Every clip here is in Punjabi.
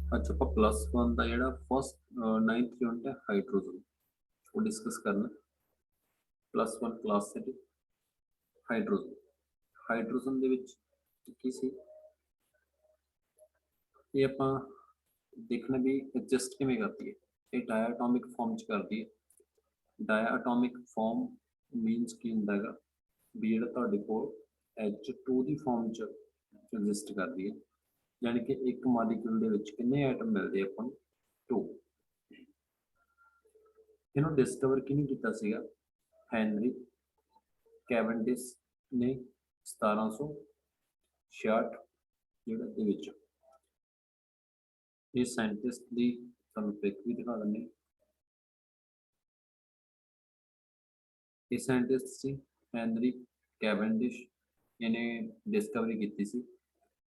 अच्छा ਆਪਾਂ +1 ਦਾ ਜਿਹੜਾ ਫਸਟ 9th ਯੂਨਿਟ ਹੈ ਹਾਈਡਰੋਜਨ ਉਹ ਡਿਸਕਸ ਕਰਨਾ। +1 ਕਲਾਸ ਹੈ ਹਾਈਡਰੋਜਨ। ਹਾਈਡਰੋਜਨ ਦੇ ਵਿੱਚ ਕੀ ਸੀ ਇਹ ਆਪਾਂ ਦੇਖਣਾ ਵੀ ਐਡਜਸਟ ਕਿਵੇਂ ਕਰਦੀ ਹੈ। ਇਹ ਡਾਇਆਟੋਮਿਕ ਫਾਰਮ ਚ ਕਰਦੀ ਹੈ। ਡਾਇਆਟੋਮਿਕ ਫਾਰਮ ਮੀਨਸ ਕੀ ਹੁੰਦਾ ਹੈਗਾ ਵੀ ਜਿਹੜਾ ਤੁਹਾਡੇ ਕੋਲ H2 ਦੀ ਫਾਰਮ ਚ ਐਗਜ਼ਿਸਟ ਕਰਦੀ ਹੈ, ਯਾਨੀ ਕਿ ਇੱਕ ਮਾਲੀਕਿਊਲ ਦੇ ਵਿੱਚ ਕਿੰਨੇ ਐਟਮ ਮਿਲਦੇ ਆਪਾਂ ਨੂੰ 2। ਇਹਨੂੰ ਡਿਸਕਵਰ ਕਿਹਨੇ ਕੀਤਾ ਸੀਗਾ? ਹੈਨਰੀ ਕੈਵੈਂਡਿਸ਼ ਨੇ 1766 ਜਿਹੜਾ ਦੇ ਵਿੱਚ। ਇਹ ਸਾਇੰਟਿਸਟ ਦੀ ਤੁਹਾਨੂੰ ਪਿਕ ਵੀ ਦਿਖਾ ਦਿੰਦੇ। ਇਹ ਸਾਇੰਟਿਸਟ ਸੀ ਹੈਨਰੀ ਕੈਵੈਂਡਿਸ਼। ਇਹਨੇ ਡਿਸਕਵਰੀ ਕੀਤੀ ਸੀ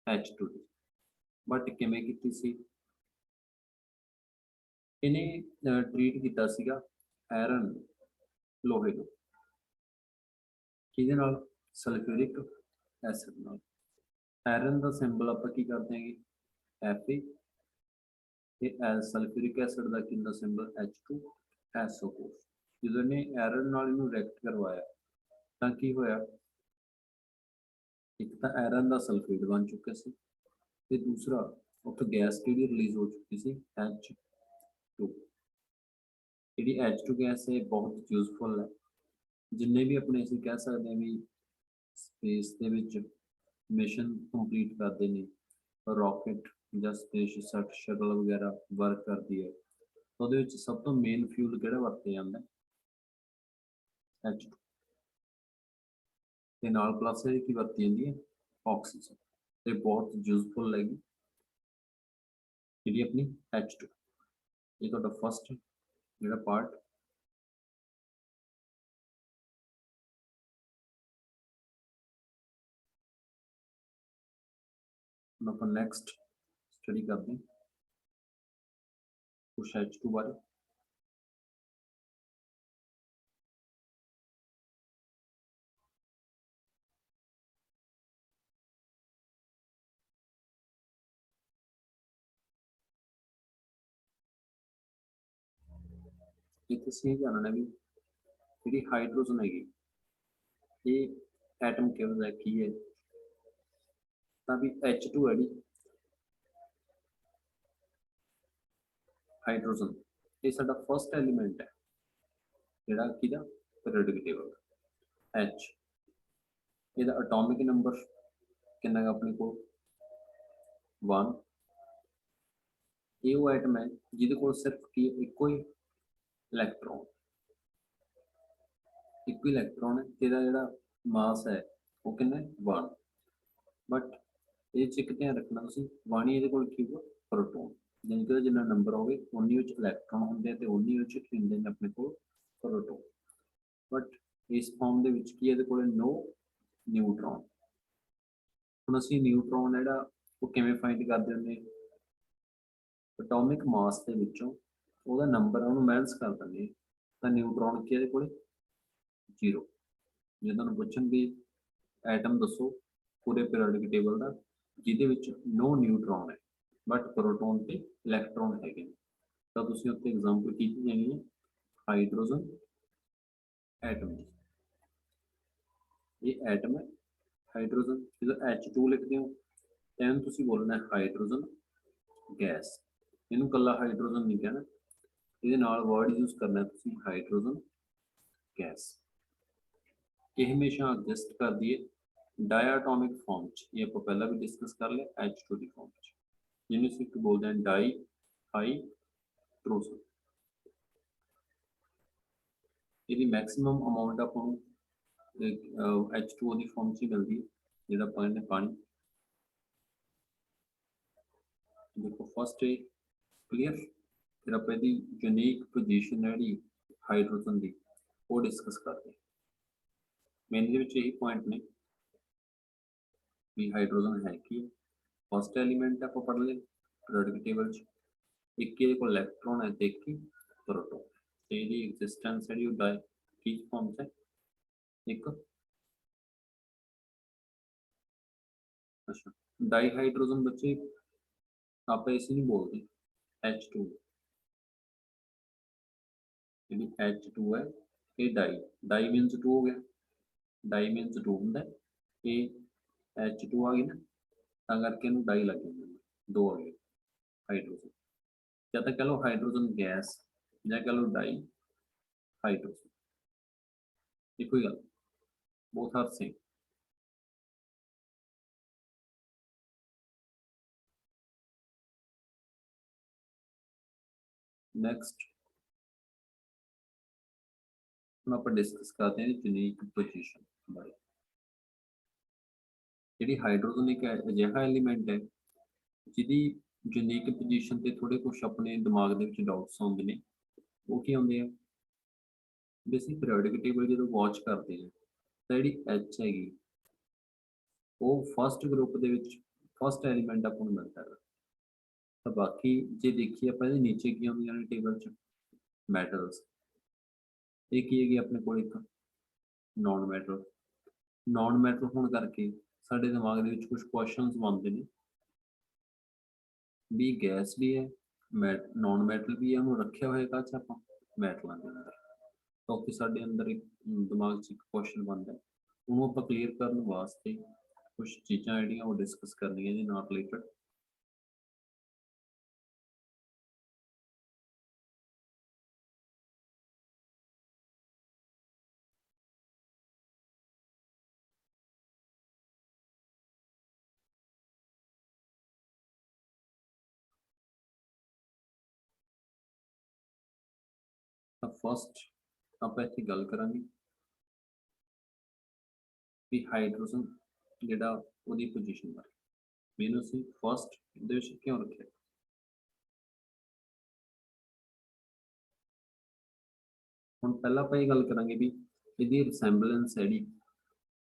H2 ਦੀ, ਬਟ ਕਿਵੇਂ ਕੀਤੀ ਸੀ? ਇਹਨੇ ਟ੍ਰੀਟ ਕੀਤਾ ਸੀਗਾ ਆਇਰਨ ਲੋਹੇ ਨੂੰ, ਕਿਹਦੇ ਨਾਲ? ਸਲਫਿਊਰਿਕ ਐਸਿਡ ਨਾਲ। ਆਇਰਨ ਦਾ ਸਿੰਬਲ ਆਪਾਂ ਕੀ ਕਰਦੇ ਹੈਗੇ? Fe। ਤੇ ਸਲਫਿਊਰਿਕ ਐਸਿਡ ਦਾ ਕਿੰਨਾ ਸਿੰਬਲ? H2SO4। ਜਦੋਂ ਇਹਨੇ ਆਇਰਨ ਨਾਲ ਇਹਨੂੰ ਰਿਐਕਟ ਕਰਵਾਇਆ ਤਾਂ ਕੀ ਹੋਇਆ? ਇੱਕ ਤਾਂ ਆਇਰਨ ਦਾ ਸਲਫੇਟ ਬਣ ਚੁੱਕਿਆ ਸੀ ਤੇ ਦੂਸਰਾ ਉੱਥੇ ਗੈਸ ਕਿਹੜੀ ਰਿਲੀਜ਼ ਹੋ ਚੁੱਕੀ ਸੀ? H2। ਜਿਹੜੀ H2 ਗੈਸ ਹੈ ਬਹੁਤ ਯੂਜ਼ਫੁਲ ਹੈ। ਜਿੰਨੇ ਵੀ ਆਪਣੇ ਅਸੀਂ ਕਹਿ ਸਕਦੇ ਹਾਂ ਵੀ ਸਪੇਸ ਦੇ ਵਿੱਚ ਮਿਸ਼ਨ ਕੰਪਲੀਟ ਕਰਦੇ ਨੇ, ਰੌਕਟ ਜਾਂ ਸਪੇਸ ਸ਼ਟਲ ਵਗੈਰਾ ਵਰਕ ਕਰਦੀ ਹੈ, ਉਹਦੇ ਵਿੱਚ ਸਭ ਤੋਂ ਮੇਨ ਫਿਊਲ ਕਿਹੜਾ ਵਰਤਿਆ ਜਾਂਦਾ? H2। ਤੇ ਨਾਲ ਪਲੱਸ ਇਹਦੀ ਕੀ ਵਰਤੀ ਜਾਂਦੀ ਹੈ? ਆਕਸੀਜਨ। ਤੇ ਬਹੁਤ ਯੂਜ਼ਫੁਲ ਹੈਗੀ ਜਿਹੜੀ ਆਪਣੀ H2। ਇਹ ਤੁਹਾਡਾ ਫਸਟ ਜਿਹੜਾ ਪਾਰਟ। ਹੁਣ ਆਪਾਂ ਨੈਕਸਟ ਸਟੱਡੀ ਕਰਦੇ ਹਾਂ ਕੁਛ H2 ਬਾਰੇ। ਇੱਥੇ ਅਸੀਂ ਇਹ ਜਾਣਨਾ ਵੀ ਜਿਹੜੀ ਹਾਈਡਰੋਜਨ ਹੈਗੀ ਇਹ ਐਟਮ ਕਿਹੋ ਜਿਹਾ ਕੀ ਹੈ? ਤਾਂ ਵੀ H2 ਹੈ ਜਿਹੜੀ ਹਾਈਡਰੋਜਨ, ਇਹ ਸਾਡਾ ਫਸਟ ਐਲੀਮੈਂਟ ਹੈ ਜਿਹੜਾ ਕਿਹਦਾ? Periodic table H। ਇਹਦਾ ਐਟੋਮਿਕ ਨੰਬਰ ਕਿੰਨਾ ਹੈ ਆਪਣੇ ਕੋਲ? 1। ਇਹ ਉਹ ਐਟਮ ਹੈ ਜਿਹਦੇ ਕੋਲ ਸਿਰਫ ਕੀ ਇੱਕੋ ਹੀ ਇਲੈਕਟ੍ਰੋਨ, ਇੱਕੋ ਇਲੈਕਟ੍ਰੋਨ ਹੈ। ਇਹਦਾ ਜਿਹੜਾ ਮਾਸ ਹੈ ਉਹ ਕਿੰਨਾ? 1। ਬਟ ਇਹ ਚ ਇੱਕ ਧਿਆਨ ਰੱਖਣਾ ਤੁਸੀਂ, 1 ਹੀ ਇਹਦੇ ਕੋਲ ਕੀ ਹੋਊਗਾ? ਪ੍ਰੋਟੋਨ। ਯਾਨੀ ਕਿ ਜਿੰਨਾ ਨੰਬਰ ਹੋਵੇ ਉਨੀ ਵਿੱਚ ਇਲੈਕਟ੍ਰੋਨ ਹੁੰਦੇ ਤੇ ਉਨੀ ਵਿੱਚ ਕੀ ਹੁੰਦੇ ਨੇ ਆਪਣੇ ਕੋਲ? ਪ੍ਰੋਟੋਨ। ਬਟ ਇਸ ਫਾਰਮ ਦੇ ਵਿੱਚ ਕੀ ਇਹਦੇ ਕੋਲ ਨੋ ਨਿਊਟਰੋਨ। ਹੁਣ ਅਸੀਂ ਨਿਊਟਰੋਨ ਜਿਹੜਾ ਉਹ ਕਿਵੇਂ ਫਾਈਂਡ ਕਰਦੇ ਹੁੰਦੇ? ਐਟੋਮਿਕ ਮਾਸ ਦੇ ਵਿੱਚੋਂ ਉਹਦਾ ਨੰਬਰ ਉਹਨੂੰ ਮਾਈਨਸ ਕਰ ਦਿੰਦੇ ਤਾਂ ਨਿਊਟਰੋਨ ਕੀ ਇਹਦੇ ਕੋਲ? 0। ਜੇ ਤੁਹਾਨੂੰ ਪੁੱਛਣ ਵੀ ਐਟਮ ਦੱਸੋ ਪੂਰੇ ਪੀਰੀਓਡਿਕ ਟੇਬਲ ਦਾ ਜਿਹਦੇ ਵਿੱਚ ਨੋ ਨਿਊਟਰੋਨ ਹੈ ਬਟ ਪ੍ਰੋਟੋਨ ਤੇ ਇਲੈਕਟ੍ਰੋਨ ਹੈਗੇ ਨੇ, ਤਾਂ ਤੁਸੀਂ ਉੱਥੇ ਐਗਜ਼ਾਮਪਲ ਕੀਤੀ ਜਾਣੀ ਹੈ ਹਾਈਡਰੋਜਨ ਐਟਮ ਦੀ। ਇਹ ਐਟਮ ਹੈ ਹਾਈਡਰੋਜਨ। ਜਦੋਂ H2 ਲਿਖਦੇ ਹੋ ਤਾਂ ਇਹਨੂੰ ਤੁਸੀਂ ਬੋਲਣਾ ਹਾਈਡਰੋਜਨ ਗੈਸ। ਇਹਨੂੰ ਕੱਲਾ ਹਾਈਡਰੋਜਨ ਨਹੀਂ ਕਹਿਣਾ, ਇਹਦੇ ਨਾਲ ਵਰਡ ਯੂਜ਼ ਕਰਨਾ ਤੁਸੀਂ ਹਾਈਡਰੋਜਨ ਗੈਸ। ਇਹ ਹਮੇਸ਼ਾ ਐਗਜ਼ਿਸਟ ਕਰਦੀ ਹੈ ਡਾਇਆਟੋਮਿਕ ਫਾਰਮ ਚ। ਇਹ ਆਪਾਂ ਪਹਿਲਾਂ ਵੀ ਡਿਸਕਸ ਕਰ ਲਿਆ H2 ਦੀ ਫਾਰਮ ਚ, ਜਿਹਨੂੰ ਅਸੀਂ ਬੋਲਦੇ ਹਾਂ ਡਾਈ ਹਾਈਡਰੋਜਨ। ਇਹਦੀ ਮੈਕਸਿਮਮ ਅਮਾਊਂਟ ਆਪਾਂ ਨੂੰ H2O ਦੀ ਫਾਰਮ ਚ ਹੀ ਮਿਲਦੀ ਹੈ, ਜਿਹੜਾ ਆਪਾਂ ਕਹਿੰਦੇ ਪਾਣੀ। ਦੇਖੋ ਫਸਟ ਹੈ ਕਲੀਅਰ। ਫਿਰ ਆਪਾਂ ਇਹਦੀ ਯੂਨੀਕ ਪੋਜੀਸ਼ਨ ਹੈ ਜਿਹੜੀ ਹਾਈਡਰੋਜਨ ਦੀ ਉਹ ਡਿਸਕਸ ਕਰਦੇ ਹਾਂ। ਮੇਨ ਦੇ ਵਿੱਚ ਇਹੀ ਪੁਆਇੰਟ ਨੇ ਵੀ ਹਾਈਡਰੋਜਨ ਹੈ ਕੀ ਹੈ। ਫਸਟ ਐਲੀਮੈਂਟ ਆਪਾਂ ਪੜ੍ਹ ਲਏ ਪੀਰੀਓਡਿਕ ਟੇਬਲ 'ਚ। ਇੱਕ ਇਹਦੇ ਕੋਲ ਇਲੈਕਟ੍ਰੋਨ ਹੈ ਤੇ ਇੱਕ ਹੀ ਪ੍ਰੋਟੋਨ। ਤੇ ਇਹਦੀ ਐਗਜ਼ਿਸਟੈਂਸ ਜਿਹੜੀ ਉਹ ਡਾਈ ਕੀ ਫਾਰਮ 'ਚ ਹੈ? ਇੱਕ ਅੱਛਾ ਡਾਈਹਾਈਡਰੋਜਨ ਬੱਚੇ ਆਪਾਂ ਇਸ ਨੂੰ ਬੋਲਦੇ H2 ਜਿਹੜੀ H2 ਹੈ ਇਹ ਡਾਈ ਮੀਨਸ 2 ਹੋ ਗਿਆ, ਡਾਈ ਮੀਨਸ 2 ਹੁੰਦਾ, ਇਹ H2 ਆ ਗਈ ਨਾ, ਤਾਂ ਕਰਕੇ ਇਹਨੂੰ ਡਾਈ ਲੱਗ ਜਾਂਦਾ, 2 ਆ ਗਏ ਹਾਈਡਰੋਜਨ, ਜਾਂ ਤਾਂ ਕਹ ਲਓ ਹਾਈਡਰੋਜਨ ਗੈਸ ਜਾਂ ਕਹ ਲਓ ਡਾਈ ਹਾਈਡਰੋਜਨ, ਇੱਕੋ ਹੀ ਗੱਲ, both are same। नेक्स्ट हम आप डिस्कस करते हैं यूनिक पोजीशन बारे। जी हाइड्रोजन एक अजिहा एलीमेंट है जिहदी यूनिक पोजीशन ते थोड़े कुछ अपने दिमाग दे विच डाउट्स आउंदे ने, वो की आउंदे आ भी असीं पीरियोडिक टेबल जो वॉच करते हैं तो जी एच हैगी वो फस्ट ग्रुप दे विच फस्ट एलीमेंट आपां नूं मिलदा है। तो बाकी जे देखिए आप नीचे की आउंदियां ने टेबल च मैटल्स, ये की है अपने को एक नॉन मैटर होने करके साडे दिमाग दे विच कुछ क्वेश्चनस बनते हैं भी गैस भी है नॉन मैटल भी है, उन्होंने रखा हुआ है आप मैटलों के अंदर, तो कि साडे अंदर एक दिमाग च एक क्वेश्चन बनता है, उन्होंने आप क्लीयर करने वास्ते कुछ चीज़ां जिहड़ियां वो डिस्कस करनियां जी नाल रिलेटेड। तो फस्ट आप इत्थे गल करांगे भी हाइड्रोजन जिहड़ा उहदी पोजीशन बारे, मैनूं असीं फस्ट दे विच क्यों रखिआ। हुण पहलां आपां इह गल करांगे भी इहदी रिसैंबलेंस है जिहड़ी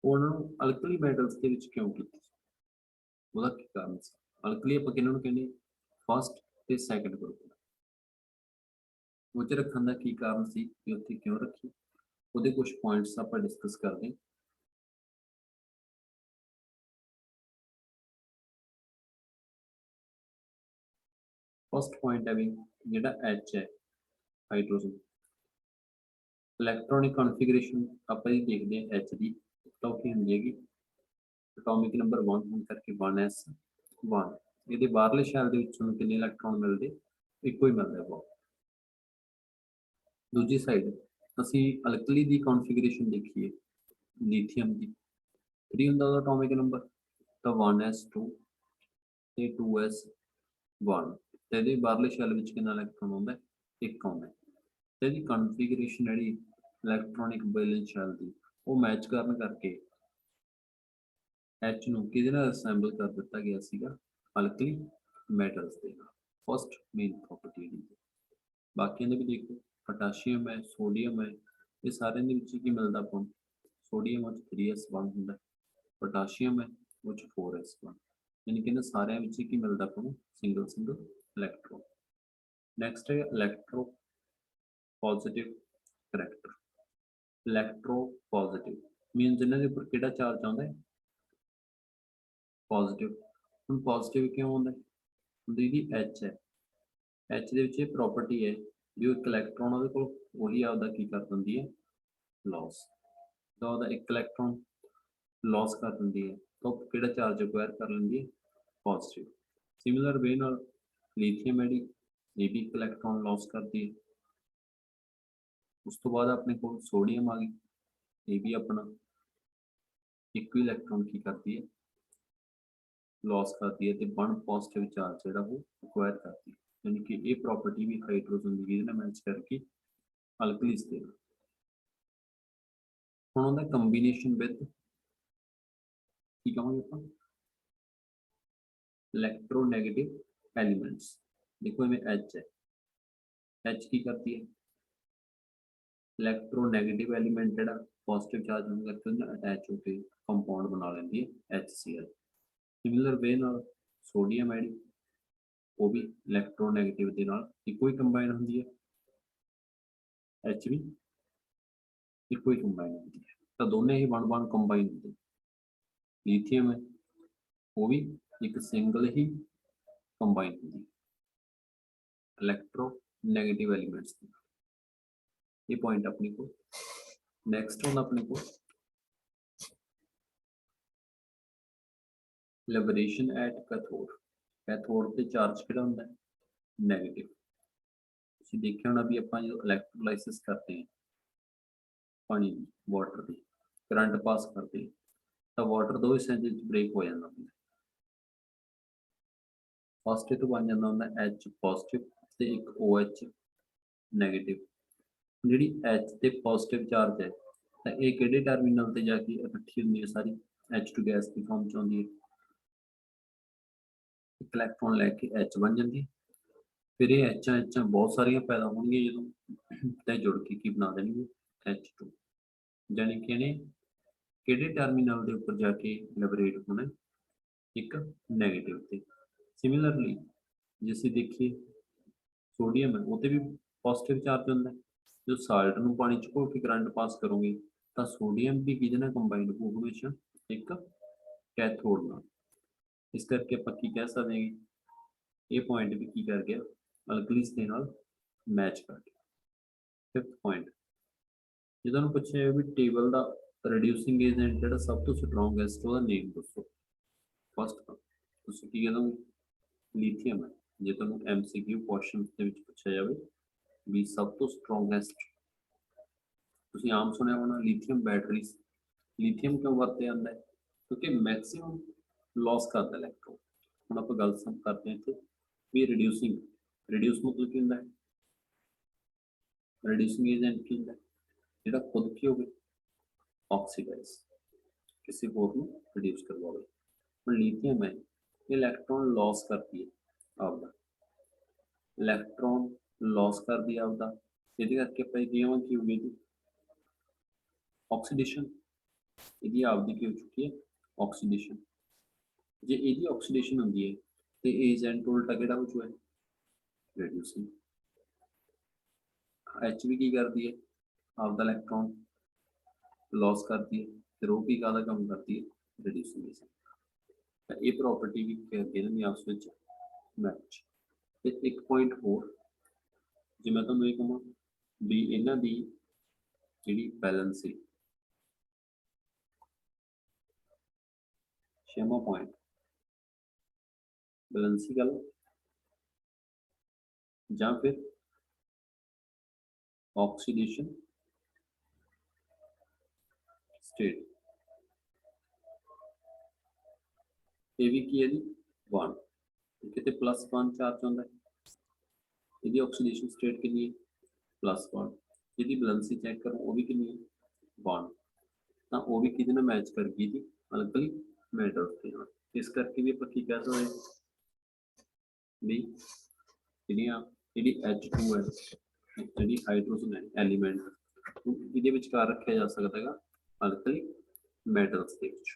उहनां नूं अल्कली मैटल्स दे विच क्यों कीती, ਉਹਦਾ ਕੀ ਕਾਰਨ ਸੀ। ਅਲਕਲੀ ਆਪਾਂ ਕਿਹਨਾਂ ਨੂੰ ਕਹਿੰਦੇ ਫਸਟ ਤੇ ਸੈਕੰਡ ਗਰੁੱਪ ਦਾ, ਉਹ 'ਚ ਰੱਖਣ ਦਾ ਕੀ ਕਾਰਨ ਸੀ ਕਿ ਉੱਥੇ ਕਿਉਂ ਰੱਖੀ, ਉਹਦੇ ਕੁਝ ਪੁਆਇੰਟਸ ਆਪਾਂ ਡਿਸਕਸ ਕਰਦੇ ਹਾਂ। फस्ट पॉइंट है भी जिहड़ा एच है हाइड्रोजन इलैक्ट्रॉनिक कॉन्फिगरेशन आप देखते हैं एच की तो की होंगी है एटॉमिक नंबर 1 होने करके 1s1 ये बाहरले शैल के कितने इलैक्ट्रॉन मिलते एको ही मिलता है बहुत। दूजी साइड असी अल्कली की कॉन्फिगरेशन देखिए लीथियम की 3 होंगे एटॉमिक नंबर तो 1s2 ते 2s1 तो ये बाहरले शैल में कितना इलैक्ट्रॉन आता है, एक आता है। तो जी कॉन्फिगरेशन जी इलैक्ट्रॉनिक वैलेंस शैल की वो मैच करने करके एच नूं किहदे नाल असैंबल कर दिता गया सीगा अल्कली मैटल्स दे नाल, फस्ट मेन प्रॉपर्टी जी। बाकियों ने भी देखो पोटाशियम है सोडियम है ये सारे की मिलता अपन सोडियम 3s1 होंगे, पोटाशियम है वो 4s1, यानी कि सारे की मिलता अपन सिंगल इलैक्ट्रॉन। नैक्सट है electro positive character, electro positive mean जिन्होंने उपर किहड़ा चार्ज आता है पॉजिटिव। हम पॉजिटिव क्यों आता है जी एच है, एच के प्रॉपर्टी है भी एक इलैक्ट्रॉन वो को वही आपका की कर दी है लॉस, तो वह एक इलैक्ट्रॉन लॉस कर दी है तो किहड़ा चार्ज एक्वायर कर लेंदी है पॉजिटिव। सिमिलर वे नाल लीथियम है ये भी एक इलैक्ट्रॉन लॉस करती है। उस तो बाद अपने को सोडियम आ गई, ये भी अपना एक इलैक्ट्रॉन की करती है लॉस करती है तो 1 पॉजिटिव चार्ज जो वो एक्वायर करती है, यानी कि ये प्रॉपर्टी भी हाइड्रोजन की मैच करके अल्कलीज दे। हुण उहदा कंबीनेशन विद की कहांगे आपां इलैक्ट्रोनैगेटिव एलीमेंट्स। देखो इवें एच है, एच की करती है इलैक्ट्रोनैगेटिव एलीमेंट जिहड़ा पॉजिटिव चार्ज होने करके अटैच होकर कंपाउंड बना लेंदी है HCl। सिमिलर वे नाल सोडियम है वो भी इलैक्ट्रोनैगेटिव के नाल इको ही कंबाइन होंदी है, एच भी इको ही कंबाइन होंदी है, तो दोनों ही 1-1 कंबाइन होंगे। लीथियम है वो भी एक सिंगल ही ਕੰਬਾਈਨ ਹੁੰਦੀ ਹੈ ਇਲੈਕਟ੍ਰੋਨੈਗੇਟਿਵ ਐਲੀਮੈਂਟਸ ਦੀ। ਇਹ ਪੁਆਇੰਟ ਆਪਣੇ ਕੋਲ ਨੈਕਸਟ ਹੁੰਦਾ ਆਪਣੇ ਕੋਲ ਲਿਬਰੇਸ਼ਨ ਐਟ ਕੈਥੋਡ। ਕੈਥੋਡ ਤੇ ਚਾਰਜ ਕਿਹੜਾ ਹੁੰਦਾ ਹੈ ਨੈਗੇਟਿਵ। ਤੁਸੀਂ ਦੇਖਿਆ ਹੋਣਾ ਵੀ ਆਪਾਂ ਜਦੋਂ ਇਲੈਕਟ੍ਰੋਲਾਈਸਿਸ ਕਰਦੇ ਹਾਂ ਪਾਣੀ ਦੀ ਵਾਟਰ ਦੀ ਕਰੰਟ ਪਾਸ ਕਰਦੇ ਤਾਂ ਵਾਟਰ ਦੋ ਹਿੱਸਿਆਂ ਦੇ ਵਿੱਚ ਬ੍ਰੇਕ ਹੋ ਜਾਂਦਾ ਹੁੰਦਾ। ਫਸਟ ਤੋਂ ਬਣ ਜਾਂਦਾ ਹੁੰਦਾ H ਪੋਜ਼ਿਟਿਵ ਤੇ ਇੱਕ OH ਨੈਗੇਟਿਵ। ਜਿਹੜੀ H ਤੇ ਪੋਜ਼ਿਟਿਵ ਚਾਰਜ ਹੈ ਤਾਂ ਇਹ ਕਿਹੜੇ ਟਰਮੀਨਲ ਤੇ ਜਾ ਕੇ ਇਕੱਠੀ ਹੁੰਦੀ ਹੈ ਸਾਰੀ H2 ਗੈਸ ਦੀ ਫਾਰਮ ਚ ਆਉਂਦੀ ਹੈ। ਇੱਕ ਇਲੈਕਟ੍ਰੋਨ ਲੈ ਕੇ H ਬਣ ਜਾਂਦੀ ਹੈ। ਫਿਰ ਇਹ H ਬਹੁਤ ਸਾਰੀਆਂ ਪੈਦਾ ਹੋਣਗੀਆਂ ਜਦੋਂ ਤੇ ਜੁੜ ਕੇ ਕੀ ਬਣਾ ਦੇਣਗੇ H2। ਜਾਨੀ ਕਿ ਇਹਨੇ ਕਿਹੜੇ ਟਰਮੀਨਲ ਦੇ ਉੱਪਰ ਜਾ ਕੇ ਲਿਬਰੇਟ ਹੋਣਾ ਇੱਕ ਨੈਗੇਟਿਵ ਤੇ। ਸਿਮਿਲਰਲੀ ਜੇ ਅਸੀਂ ਦੇਖੀਏ ਸੋਡੀਅਮ ਹੈ ਉਹ ਤੇ ਵੀ ਪੋਜ਼ਿਟਿਵ ਚਾਰਜ ਹੁੰਦਾ ਹੈ। ਜੋ ਸਾਲਟ ਨੂੰ ਪਾਣੀ ਚ ਘੋਲ ਕੇ ਕਰੰਟ ਪਾਸ ਕਰੋਗੇ ਤਾਂ ਸੋਡੀਅਮ ਵੀ ਕਿਹਦੇ ਨਾਲ ਕੰਬਾਈਨ ਹੋਊ ਹਮੇਸ਼ਾ ਇੱਕ ਕੈਥੋਡ ਨਾਲ। ਇਸ ਕਰਕੇ ਆਪਾਂ ਕੀ ਕਹਿ ਸਕਦੇ ਹਾਂ ਇਹ ਪੁਆਇੰਟ ਵੀ ਕੀ ਕਰ ਗਿਆ ਅਲਕਲੀਸ ਦੇ ਨਾਲ ਮੈਚ ਕਰ ਗਿਆ। ਫਿਫਥ ਪੁਆਇੰਟ ਜੇ ਤੁਹਾਨੂੰ ਪੁੱਛਿਆ ਵੀ ਟੇਬਲ ਦਾ ਰਿਡਿਊਸਿੰਗ ਏਜੰਟ ਜਿਹੜਾ ਸਭ ਤੋਂ ਸਟਰੋਂਗੈਸਟ ਉਹਦਾ ਨੇਮ ਦੱਸੋ। ਫਸਟ ਤੁਸੀਂ ਕੀ ਕਹਿੰਦੇ ਲੀਥੀਅਮ ਹੈ। ਜੇ ਤੁਹਾਨੂੰ MCQ ਕੁਐਸਚਨ ਦੇ ਵਿੱਚ ਪੁੱਛਿਆ ਜਾਵੇ ਵੀ ਸਭ ਤੋਂ ਸਟਰੋਂਗੈਸਟ ਤੁਸੀਂ ਆਮ ਸੁਣਿਆ ਹੋਣਾ ਲੀਥੀਅਮ ਬੈਟਰੀਜ਼। ਲੀਥੀਅਮ ਕਿਉਂ ਵਰਤਿਆ ਜਾਂਦਾ ਹੈ ਕਿਉਂਕਿ ਮੈਕਸਿਮਮ ਲੌਸ ਕਰਦਾ ਇਲੈਕਟ੍ਰੋਨ। ਹੁਣ ਆਪਾਂ ਗੱਲ ਸਮ ਕਰਦੇ ਹਾਂ ਇੱਥੇ ਵੀ ਰਿਡਿਊਸਿੰਗ ਰਿਡਿਊਸ ਮਤਲਬ ਕੀ ਹੁੰਦਾ ਹੈ ਰਿਡਿਊਸਿੰਗ ਏਜੰਟ ਕੀ ਹੁੰਦਾ ਜਿਹੜਾ ਖੁਦ ਕੀ ਹੋਵੇ ਆਕਸੀਡਾਈਜ਼ ਕਿਸੇ ਹੋਰ ਨੂੰ ਰਿਡਿਊਸ ਕਰਵਾਵੇ। ਹੁਣ ਲੀਥੀਅਮ ਹੈ ਇਹ ਇਲੈਕਟ੍ਰੋਨ ਲੌਸ ਕਰਦੀ ਹੈ ਆਪਦਾ ਇਲੈਕਟ੍ਰੋਨ ਲੌਸ ਕਰਦੀ ਹੈ ਆਪਦਾ ਜਿਹਦੇ ਕਰਕੇ ਆਪਾਂ ਇਹ ਕੀ ਹੋਊਗੀ ਜੀ ਆਕਸੀਡੇਸ਼ਨ। ਇਹਦੀ ਆਪਦੀ ਕੀ ਹੋ ਚੁੱਕੀ ਹੈ ਆਕਸੀਡੇਸ਼ਨ। ਜੇ ਇਹਦੀ ਆਕਸੀਡੇਸ਼ਨ ਹੁੰਦੀ ਹੈ ਤੇ ਏਜੰਟ ਉਲਟਾ ਕਿਹੜਾ ਹੋ ਚੁੱਕਾ ਹੈ ਰਿਡਿਊਸਿੰਗ। H ਵੀ ਕੀ ਕਰਦੀ ਹੈ ਆਪਦਾ ਇਲੈਕਟ੍ਰੋਨ ਲੌਸ ਕਰਦੀ ਹੈ ਫਿਰ ਉਹ ਵੀ ਕਾਹਦਾ ਕੰਮ ਕਰਦੀ ਹੈ ਰਿਡਿਊਸਿੰਗ ਏਜੰਟ। ਤਾਂ ਇਹ ਪ੍ਰੋਪਰਟੀ ਵੀ ਕਰਦੇ ਨੇ ਆਪਸ ਵਿੱਚ ਮੈਚ। ਤੇ ਇੱਕ ਪੁਆਇੰਟ ਹੋਰ ਜੇ ਮੈਂ ਤੁਹਾਨੂੰ ਇਹ ਕਹਾਂ ਵੀ ਇਹਨਾਂ ਦੀ ਜਿਹੜੀ ਬੈਲੈਂਸ ਸੀ ਛੇਵਾਂ ਪੁਆਇੰਟ ਬੈਲੈਂਸੀ ਗੱਲ ਜਾਂ ਫਿਰ ऑक्सीडेशन स्टेट ये भी की है जी 1 कितने +1 चार्ज होता है यदि ऑक्सीडेशन स्टेट के लिए +1 यदि बैलेंसी चेक करो वो भी कितनी है 1 तो वो भी कितने मैच कर गई थी अल्कली मेटल के नाल। इस करके भी आप की कह सकते भी H2 है ਜਿਹੜੀ ਹਾਈਡਰੋਜਨ ਐਲੀਮੈਂਟ ਇਹਦੇ ਵਿਚਕਾਰ ਰੱਖਿਆ ਜਾ ਸਕਦਾ ਹੈਗਾ ਅਲਕਲੀ ਮੈਟਲਸ ਦੇ ਵਿੱਚ।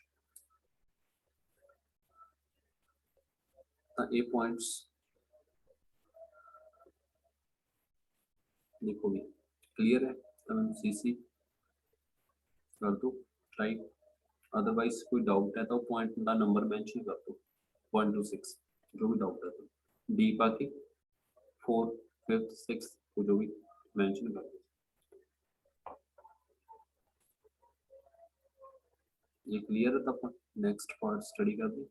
ਤਾਂ ਇਹ ਪੁਆਇੰਟਸ ਦੇਖੋ ਵੀ ਕਲੀਅਰ ਹੈ ਤਾਂ CC ਕਰ ਦੋ ਟਰਾਈ। अदरवाइज कोई डाउट है तो पॉइंट का नंबर मेंशन कर दो 1 to 6 जो भी डाउट है तो डी बाकी 4 5th 6th को जो भी मेंशन कर दो। ये क्लियर है तो अपन नेक्स्ट पार्ट स्टडी कर दें।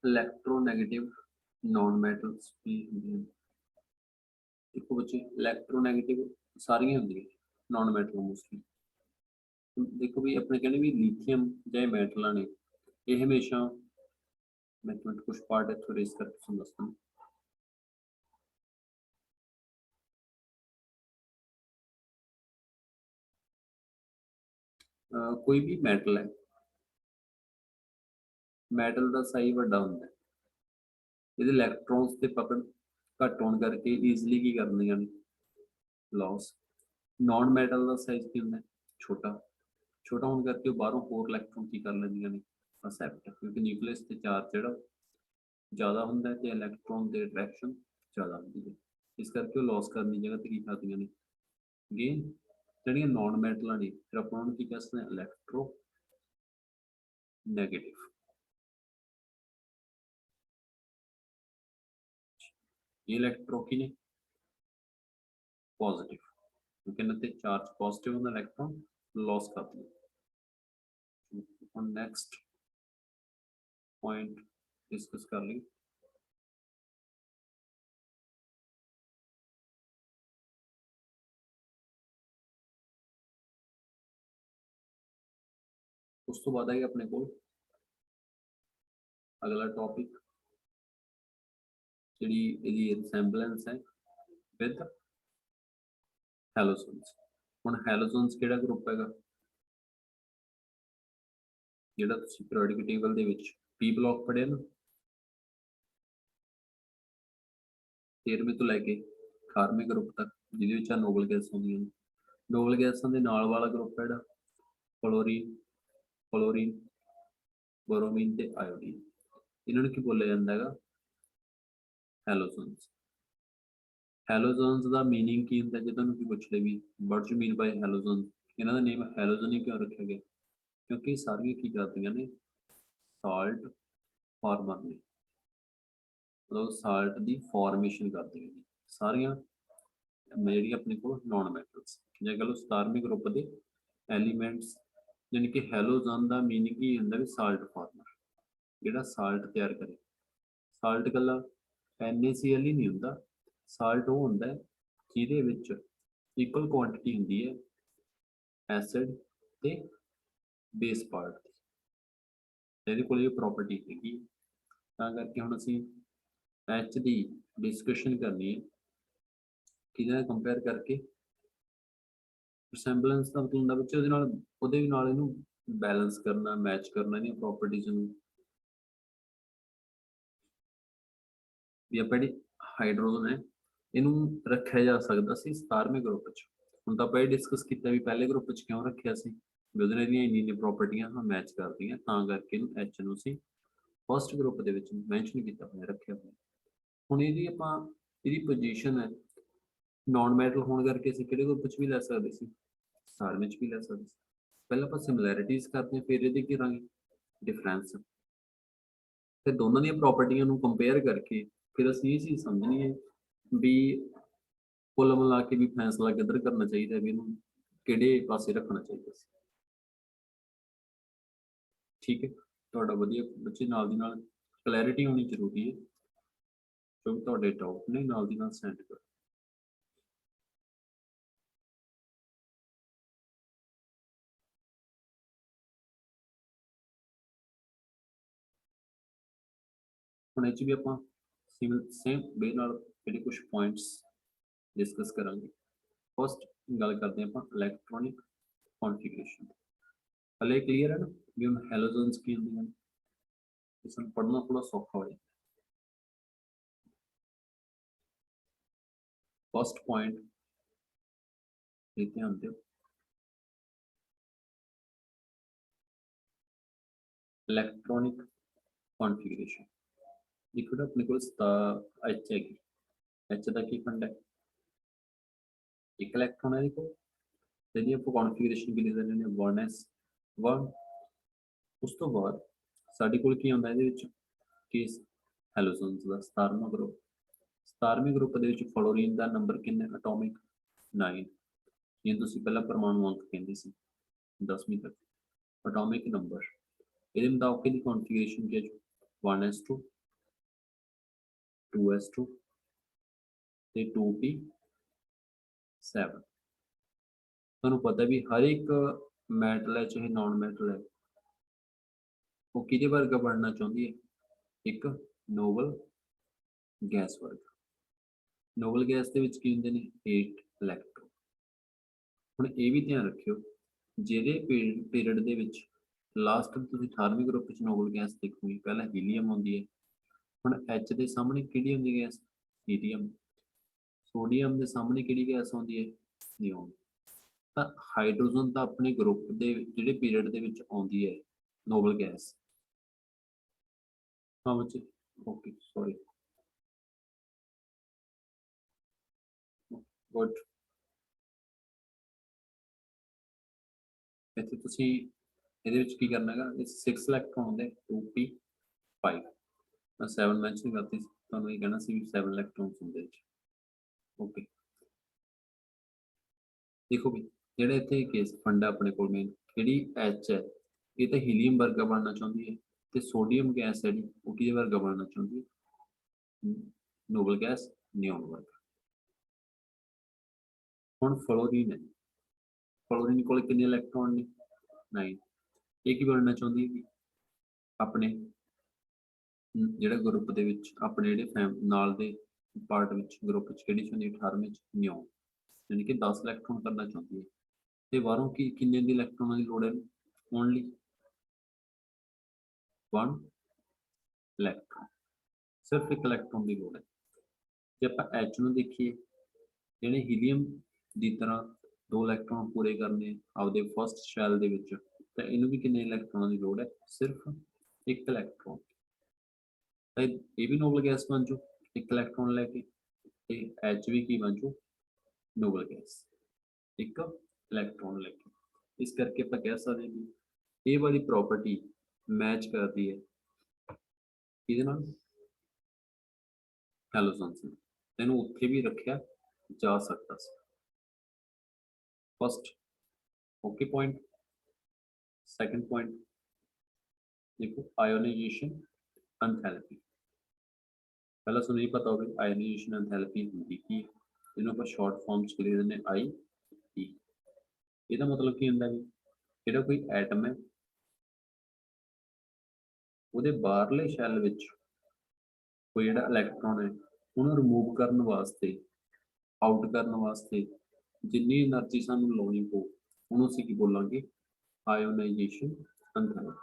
इलेक्ट्रोनेगेटिव नॉन मेटल्स भी होंगे। देखो बच्चे इलेक्ट्रोनेगेटिव सारियां होंगी नॉन मेटल मोस्टली। देखो भी अपने कहने भी लीथियम चाहे मेटल ने ये हमेशा मैं कुछ पार्ट इतों रेस करके समझता कोई भी मैटल है मैटल का साइज वड्डा होंदा है ਇਹਦੇ ਇਲੈਕਟ੍ਰੋਨਸ ਤੇ ਪਕੜ ਘੱਟ ਹੋਣ ਕਰਕੇ ਈਜ਼ੀਲੀ ਕੀ ਕਰਦੀਆਂ ਨੇ ਲੌਸ। ਨॉन ਮੈਟਲ ਦਾ ਸਾਈਜ਼ ਕੀ ਹੁੰਦਾ ਛੋਟਾ ਛੋਟਾ ਹੋਣ ਕਰਕੇ ਬਾਹਰੋਂ ਹੋਰ ਇਲੈਕਟ੍ਰੋਨ ਕੀ ਕਰ ਲੈਂਦੀਆਂ ਨੇ एक्सेप्ट, क्योंकि न्यूक्लियस ते चार्ज जिहड़ा ज़्यादा हुंदा है ते इलैक्ट्रॉन दी अट्रैक्शन ज़्यादा हुंदी है, इस करके लॉस करन दी जगह ते की करदियां ने गेन। ਜਿਹੜੀਆਂ नॉन मैटलां ने फिर ਆਪਾਂ ਉਹਨਾਂ ਨੂੰ ਕੀ ਕਹਿ ਸਕਦੇ ਹਾਂ, इलैक्ट्रो नेगेटिव। ये इलैक्ट्रो की ने पॉजिटिव, क्योंकि इन्हां ते चार्ज पॉजिटिव होंदा, इलैक्ट्रॉन लॉस करते हैं। हम नेक्स्ट पॉइंट डिस्कस कर ली। उस तो बाद आई अपने को अगला टॉपिक जी रिसैम्बलेंस है विद हैलोजन्स। हुण हैलोजन्स किहड़ा ग्रुप हैगा जिहड़ा तुसीं पीरियोडिक टेबल दे विच पी ब्लॉक पढ़िया ना, 13वें तो लैके 18वें ग्रुप तक, जिहदे विच नोबल गैस आउंदियां ने। नोबल गैसां दे नाल वाला ग्रुप है क्लोरीन, क्लोरीन, बोरोमीन ते आयोडीन, इन्हां नूं की बोलिया जांदा हैगा, हैलोजन्स। हैलोजन्स दा मीनिंग की हुंदा, जे तुहानूं कोई पुछ ले भी what you mean by halogen, इन्हां दा नेम हैलोजन ही क्यों रखिया गया, क्योंकि सारियां की करदियां ने साल्ट फार्मर ने, मतलब साल्ट दी फॉर्मेशन करदियां ने सारियां ਜਿਹੜੀ ਆਪਣੇ ਕੋਲ नॉन मैटल्स। जे कह लो 17वें ग्रुप के एलीमेंट्स, यानी कि हैलोजन का मीनिंग ही होंगे भी साल्ट फार्मर, जोड़ा साल्ट तैयार करे। साल्ट कला NaCl ही नहीं होंदा, साल्ट वो होंदा जिहदे विच इक्वल क्वांटिटी होंदी है एसिड ते बेस पार्ट की, ਇਹਦੇ ਕੋਲ ਇਹ प्रॉपर्टी हैगी। ਤਾਂ ਕਰਕੇ ਹੁਣ ਅਸੀਂ H ਦੀ डिस्कशन करनी है किहदे कंपेयर करके, रिसैम्बलेंस का मतलब ਹੁੰਦਾ ਬੱਚੇ ਉਹਦੇ ਨਾਲ ਇਹਨੂੰ बैलेंस करना, मैच करना ਇਹਦੀਆਂ प्रॉपर्टीज ਨੂੰ। ਵੀ ਆਪਾਂ ਜਿਹੜੀ ਹਾਈਡਰੋਜਨ ਹੈ ਇਹਨੂੰ ਰੱਖਿਆ ਜਾ ਸਕਦਾ ਸੀ 17ਵੇਂ ਗਰੁੱਪ 'ਚ। ਹੁਣ ਤਾਂ ਆਪਾਂ ਇਹ ਡਿਸਕਸ ਕੀਤਾ ਵੀ ਪਹਿਲੇ ਗਰੁੱਪ 'ਚ ਕਿਉਂ ਰੱਖਿਆ ਸੀ, ਵੀ ਉਹਦੇ ਨਾਲ ਇਹਦੀਆਂ ਇੰਨੀਆਂ ਪ੍ਰੋਪਰਟੀਆਂ ਮੈਚ ਕਰਦੀਆਂ, ਤਾਂ ਕਰਕੇ ਇਹਨੂੰ H ਨੂੰ ਅਸੀਂ ਫਸਟ ਗਰੁੱਪ ਦੇ ਵਿੱਚ ਮੈਂਸ਼ਨ ਕੀਤਾ ਹੋਇਆ, ਰੱਖਿਆ ਹੋਇਆ। ਹੁਣ ਇਹਦੀ ਆਪਾਂ ਇਹਦੀ ਪੋਜੀਸ਼ਨ ਹੈ नॉन मैटल होने करके ਅਸੀਂ ਕਿਹੜੇ ਗਰੁੱਪ 'ਚ ਵੀ ਲੈ ਸਕਦੇ ਸੀ, 17ਵੇਂ 'ਚ ਵੀ ਲੈ ਸਕਦੇ ਸੀ। ਪਹਿਲਾਂ ਆਪਾਂ ਸਿਮਿਲੈਰਿਟੀਜ਼ ਕਰਦੇ ਹਾਂ, ਫਿਰ ਇਹਦੇ ਕੀ ਕਰਾਂਗੇ डिफरेंस, ਫਿਰ ਦੋਨਾਂ ਦੀਆਂ ਪ੍ਰੋਪਰਟੀਆਂ ਨੂੰ ਕੰਪੇਅਰ ਕਰਕੇ ਫਿਰ ਅਸੀਂ ਇਹ ਚੀਜ਼ ਸਮਝਣੀ ਹੈ ਵੀ ਕੁੱਲ ਮਿਲਾ ਕੇ ਵੀ ਫੈਸਲਾ ਕਿੱਧਰ ਕਰਨਾ ਚਾਹੀਦਾ, ਵੀ ਇਹਨੂੰ ਕਿਹੜੇ ਪਾਸੇ ਰੱਖਣਾ ਚਾਹੀਦਾ ਸੀ। ਠੀਕ ਹੈ, ਤੁਹਾਡਾ ਵਧੀਆ ਬੱਚੇ ਨਾਲ ਦੀ ਨਾਲ ਕਲੈਰਿਟੀ ਹੋਣੀ ਜ਼ਰੂਰੀ ਹੈ, ਕਿਉਂਕਿ ਤੁਹਾਡੇ ਡਾਊਟ ਨੇ ਨਾਲ ਦੀ ਨਾਲ ਸੈਂਡ ਕਰੋ। ਹੁਣ ਇਹ 'ਚ ਵੀ ਆਪਾਂ सेम वे नाल ਜਿਹੜੇ कुछ पॉइंट्स डिस्कस करांगे। फस्ट गल करते हैं आप इलैक्ट्रॉनिक कॉन्फिगरेशन। हले क्लीयर है ना भी हम हैलोजन्स की होंगे, इस पढ़ना थोड़ा सौखा हो जाए। फस्ट पॉइंट ध्यान दो, इलैक्ट्रॉनिक कॉन्फिगरेशन। देखो अपने को H है, H का की फंड है, एक इलैक्ट्रॉन है देखो, यदि आप कॉन्फिगरेशन की लिख देने 1s1। उस तो बाद साडे कोल की आंदा इहदे विच केस हैलोजन्स का 17वां ग्रुप। 17वें ग्रुप दे विच फ्लोरीन का नंबर कितना एटॉमिक 9, जिवें तुसीं पहला परमाणु अंक कहंदे सी 10वीं तक एटॉमिक नंबर। इहदे मुताबिक इहदी कॉन्फिगरेशन क्या है 1s2 2s2 ते 2p7। तुहानूं पता भी हर एक मैटल है चाहे नॉन मैटल है वो किहदे वर्गा बनना चाहुंदी है, एक नोबल गैस वर्गा। नोबल गैस के विच की हुंदे ने 8 इलैक्ट्रॉन। हुण ये भी ध्यान रखियो जिहड़े पीरियड दे विच लास्ट तुसीं 18वें ग्रुप च नोबल गैस देखोगे पहला हीलियम आउंदी है, हुण H दे सामने किहड़ी आउंदी गैस हीलियम, सोडियम दे सामने किहड़ी गैस आउंदी है नियोन। तां हाइड्रोजन तां अपने ग्रुप दे जिहड़े पीरियड दे विच आउंदी है नोबल गैस हाँ बच्चे, ओके सॉरी, गुड। ਇੱਥੇ ਤੁਸੀਂ ਇਹਦੇ ਵਿੱਚ ਕੀ ਕਰਨਾ ਹੈਗਾ, ਇਹ 6 ਇਲੈਕਟ੍ਰੋਨ ਹੁੰਦੇ 2p5, ਮੈਂ 7 ਮੈਂਸ਼ਨ ਕਰਤੀ ਸੀ, ਤੁਹਾਨੂੰ ਇਹ ਕਹਿਣਾ ਸੀ ਵੀ 7 ਇਲੈਕਟ੍ਰੋਨਸ ਹੁੰਦੇ ਵਿੱਚ। ਓਕੇ, ਦੇਖੋ ਵੀ ਜਿਹੜੇ ਇੱਥੇ ਕੇਸ ਫੰਡਾ ਆਪਣੇ ਕੋਲ ਮੇਨ ਜਿਹੜੀ ਐਚ ਹੈ, ਇਹ ਤਾਂ ਹੀਲੀਅਮ ਵਰਗਾ ਬਣਨਾ ਚਾਹੁੰਦੀ ਹੈ, ਤੇ ਸੋਡੀਅਮ ਗੈਸ ਹੈ ਜਿਹੜੀ ਉਹ ਕਿਹਦੇ ਵਰਗਾ ਬਣਨਾ ਚਾਹੁੰਦੀ ਹੈ, ਨੋਬਲ ਗੈਸ ਨਿਓਨ ਵਰਗਾ। ਹੁਣ ਫਲੋਰੀਨ ਹੈ, ਫਲੋਰੀਨ ਕੋਲ ਕਿੰਨੇ ਇਲੈਕਟ੍ਰੋਨ ਨੇ, 9। ਇਹ ਕੀ ਬਣਨਾ ਚਾਹੁੰਦੀ ਹੈ ਕਿ ਆਪਣੇ ਜਿਹੜੇ ਗਰੁੱਪ ਦੇ ਵਿੱਚ ਆਪਣੇ ਜਿਹੜੇ ਨਾਲ ਦੇ ਪਾਰਟ ਵਿੱਚ ਗਰੁੱਪ ਵਿੱਚ ਕਿਹੜੀ ਚਾਹੁੰਦੀ 18 ਵਿੱਚ ਨਿਓਨ, यानी कि 10 इलेक्ट्रॉन करना चाहती है। तो बाहरों की किन्ने दी इलेक्ट्रॉनों की लोड़ है, ओनली 1 इलेक्ट्रॉन, सिर्फ एक इलेक्ट्रॉन की लोड़ है। जे आप एच नूं देखिए, जिहड़े हीलियम की तरह 2 इलेक्ट्रॉन पूरे करने आपदे फर्स्ट शैल दे विच, तो इनूं भी किन्ने इलेक्ट्रॉनों की लोड़ है, सिर्फ एक इलेक्ट्रॉन। तो ये भी नोबल गैस बन जू एक इलेक्ट्रॉन लैके, एच भी की बन जू नोबल गैस एक इलेक्ट्रॉन लेके। इस करके आप कह सकते हैं कि ये वाली प्रॉपर्टी मैच करती है किहदे नाल, हैलोजन्स नाल, इहनूं उत्थे भी रखिया जा सकता सी। First okay point. Second point देखो, आयोनाइजेशन एंथैल्पी। पहला सुनो ये पता होगा आयोनाइजेशन एंथैल्पी होंदी की, इहनूं आपां शॉर्ट फॉर्म च लिख दिंदे आई ई। ਇਹਦਾ ਮਤਲਬ ਕੀ ਹੁੰਦਾ ਵੀ ਜਿਹੜਾ ਕੋਈ ਐਟਮ ਹੈ ਉਹਦੇ ਬਾਹਰਲੇ ਸ਼ੈੱਲ ਵਿੱਚ ਕੋਈ ਜਿਹੜਾ ਇਲੈਕਟ੍ਰੋਨ ਹੈ ਉਹਨੂੰ ਰਿਮੂਵ ਕਰਨ ਵਾਸਤੇ, ਆਊਟ ਕਰਨ ਵਾਸਤੇ ਜਿੰਨੀ એનર્ਜੀ ਸਾਨੂੰ ਲਾਉਣੀ ਪਊ ਉਹਨੂੰ ਅਸੀਂ ਕੀ ਬੋਲਾਂਗੇ, ਆਇਓਨਾਈਜੇਸ਼ਨ ਐਂਥੈਲਪੀ।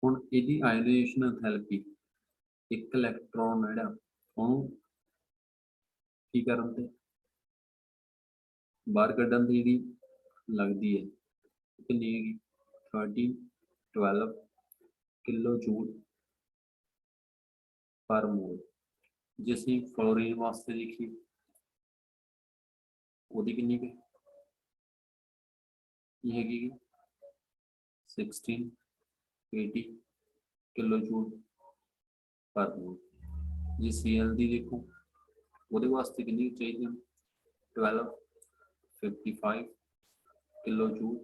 ਹੁਣ ਇਹਦੀ ਆਇਓਨਾਈਜੇਸ਼ਨ ਐਂਥੈਲਪੀ ਇੱਕ ਇਲੈਕਟ੍ਰੋਨ ਜਿਹੜਾ ਉਹਨੂੰ ਕੀ ਕਰਨ ਤੇ ਬਾਹਰ ਕੱਢਣ ਦੀ ਜਿਹੜੀ ਲੱਗਦੀ ਹੈ ਕਿੰਨੀ ਹੈਗੀ, 12 किलो जूल पर मोल। जे असीं फ्लोरीन वास्ते देखिए ਉਹਦੀ ਕਿੰਨੀ ਕੁ ਇਹ ਹੈਗੀ 1680 किलो जूल पर मोल। जे Cl ਦੀ देखो ਉਹਦੇ वास्ते किन्नी चाहिए, 1255 किलो जूल